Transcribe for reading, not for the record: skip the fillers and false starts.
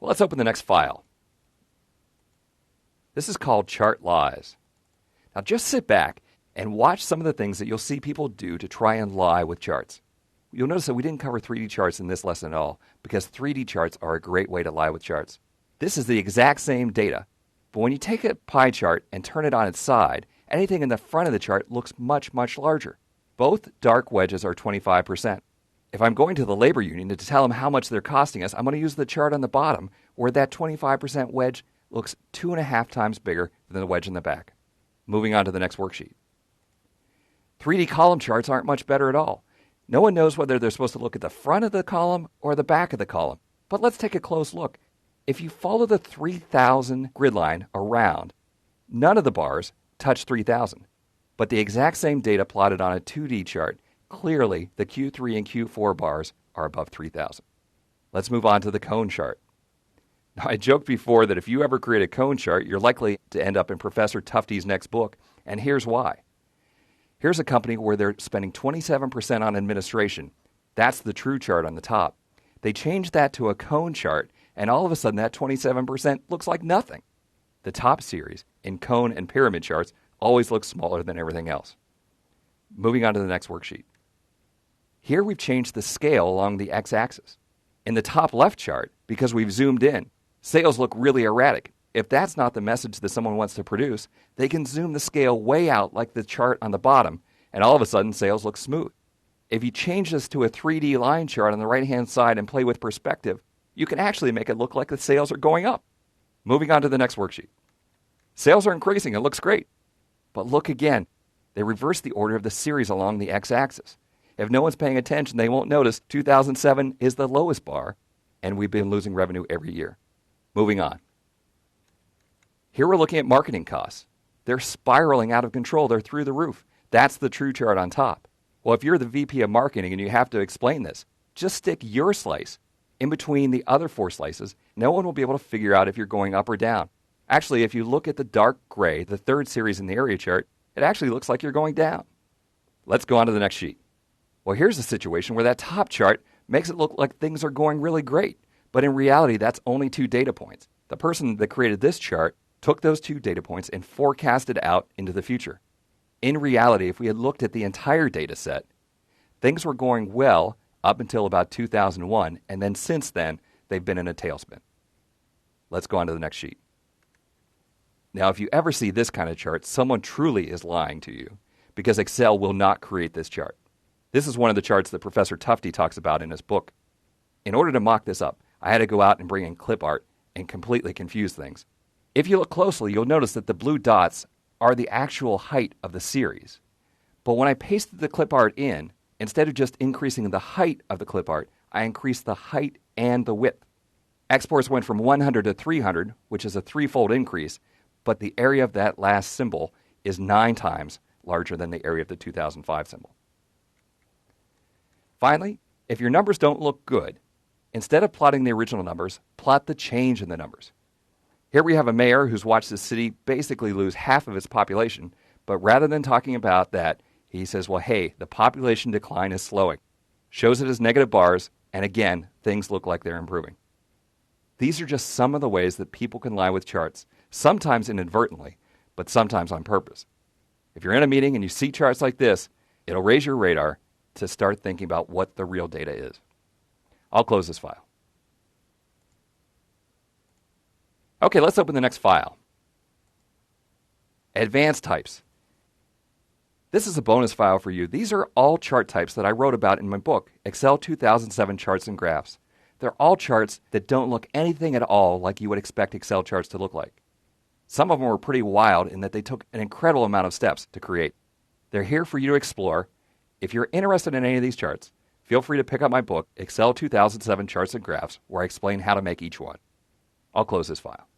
Well, let's open the next file. This is called Chart Lies. Now just sit back and watch some of the things that you'll see people do to try and lie with charts. You'll notice that we didn't cover 3D charts in this lesson at all because 3D charts are a great way to lie with charts. This is the exact same data, but when you take a pie chart and turn it on its side, anything in the front of the chart looks much, much larger. Both dark wedges are 25%. If I'm going to the labor union to tell them how much they're costing us, I'm going to use the chart on the bottom where that 25% wedge looks 2.5 times bigger than the wedge in the back. Moving on to the next worksheet. 3D column charts aren't much better at all. No one knows whether they're supposed to look at the front of the column or the back of the column. But let's take a close look. If you follow the 3000 grid line around, none of the bars touch 3000. But the exact same data plotted on a 2D chart, clearly the Q3 and Q4 bars are above 3000. Let's move on to the cone chart. Now, I joked before that if you ever create a cone chart, you're likely to end up in Professor Tufte's next book, and here's why. Here's a company where they're spending 27% on administration. That's the true chart on the top. They changed that to a cone chart, and all of a sudden that 27% looks like nothing. The top series in cone and pyramid charts always looks smaller than everything else. Moving on to the next worksheet. Here we've changed the scale along the x-axis. In the top left chart, because we've zoomed in, sales look really erratic. If that's not the message that someone wants to produce, they can zoom the scale way out like the chart on the bottom, and all of a sudden sales look smooth. If you change this to a 3D line chart on the right-hand side and play with perspective, you can actually make it look like the sales are going up. Moving on to the next worksheet. Sales are increasing. It looks great. But look again. They reverse the order of the series along the x-axis. If no one's paying attention, they won't notice 2007 is the lowest bar, and we've been losing revenue every year. Moving on. Here we're looking at marketing costs. They're spiraling out of control. They're through the roof. That's the true chart on top. Well, if you're the VP of marketing and you have to explain this, just stick your slice in between the other 4 slices. No one will be able to figure out if you're going up or down. Actually, if you look at the dark gray, the third series in the area chart, it actually looks like you're going down. Let's go on to the next sheet. Well, here's a situation where that top chart makes it look like things are going really great. But in reality, that's only 2 data points. The person that created this chart took those 2 data points and forecasted out into the future. In reality, if we had looked at the entire data set, things were going well up until about 2001, and then since then, they've been in a tailspin. Let's go on to the next sheet. Now, if you ever see this kind of chart, someone truly is lying to you, because Excel will not create this chart. This is one of the charts that Professor Tufte talks about in his book. In order to mock this up, I had to go out and bring in clip art and completely confuse things. If you look closely, you'll notice that the blue dots are the actual height of the series. But when I pasted the clip art in, instead of just increasing the height of the clip art, I increased the height and the width. Exports went from 100 to 300, which is a 3-fold increase, but the area of that last symbol is 9 times larger than the area of the 2005 symbol. Finally, if your numbers don't look good, instead of plotting the original numbers, plot the change in the numbers. Here we have a mayor who's watched the city basically lose half of its population, but rather than talking about that, he says, well, hey, the population decline is slowing. Shows it as negative bars, and again, things look like they're improving. These are just some of the ways that people can lie with charts, sometimes inadvertently, but sometimes on purpose. If you're in a meeting and you see charts like this, it'll raise your radar to start thinking about what the real data is. I'll close this file. Okay, let's open the next file. Advanced types. This is a bonus file for you. These are all chart types that I wrote about in my book, Excel 2007 Charts and Graphs. They're all charts that don't look anything at all like you would expect Excel charts to look like. Some of them were pretty wild in that they took an incredible amount of steps to create. They're here for you to explore. If you're interested in any of these charts, feel free to pick up my book, Excel 2007 Charts and Graphs, where I explain how to make each one. I'll close this file.